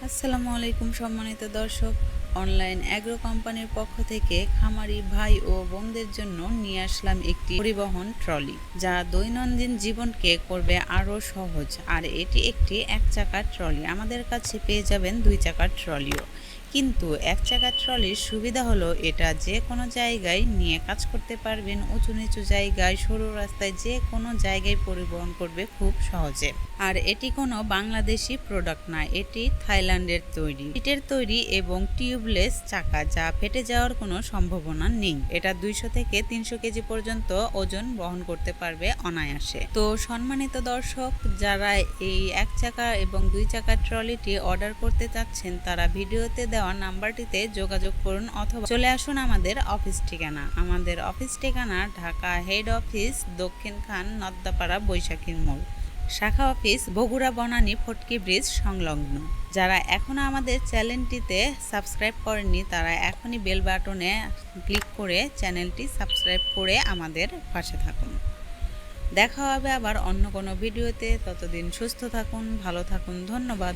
আসসালামু আলাইকুম সম্মানিত দর্শক। অনলাইন অ্যাগ্রো কোম্পানির পক্ষ থেকে খামারি ভাই ও বোনদের জন্য নিয়ে আসলাম একটি পরিবহন ট্রলি, যা দৈনন্দিন জীবনকে করবে আরও সহজ। আর এটি একটি এক চাকার ট্রলি। আমাদের কাছে পেয়ে যাবেন দুই চাকার ট্রলিও, কিন্তু এক চাকার ট্রলির সুবিধা হলো এটা যে কোনো জায়গায় নিয়ে কাজ করতে পারবেন। উঁচু নিচু জায়গায়, সরু রাস্তায়, যে কোনো জায়গায় পরিবহন করবে খুব সহজে। আর এটি কোনো বাংলাদেশি প্রোডাক্ট না, এটি থাইল্যান্ডের তৈরি, ইটের তৈরি এবং টিউবলেস চাকা, যা ফেটে যাওয়ার কোনো সম্ভাবনা নেই। এটা 200 থেকে 300 কেজি পর্যন্ত ওজন বহন করতে পারবে অনায়াসে। তো সম্মানিত দর্শক, যারা এই এক চাকা এবং দুই চাকার ট্রলিটি অর্ডার করতে চাচ্ছেন, তারা ভিডিওতে দেওয়া নাম্বারটিতে যোগাযোগ করুন অথবা চলে আসুন আমাদের অফিস ঠিকানা। আমাদের অফিস ঠিকানা ঢাকা হেড অফিস, দক্ষিণ খান, নদ্দাপাড়া, বৈশাখীর মোড়। শাখা অফিস বগুড়া বনানী ফটকি ব্রিজ সংলগ্ন। যারা এখনও আমাদের চ্যানেলটিতে সাবস্ক্রাইব করেননি, তারা এখনই বেল বাটনে ক্লিক করে চ্যানেলটি সাবস্ক্রাইব করে আমাদের পাশে থাকুন। দেখা হবে আবার অন্য কোনো ভিডিওতে। ততদিন সুস্থ থাকুন, ভালো থাকুন। ধন্যবাদ।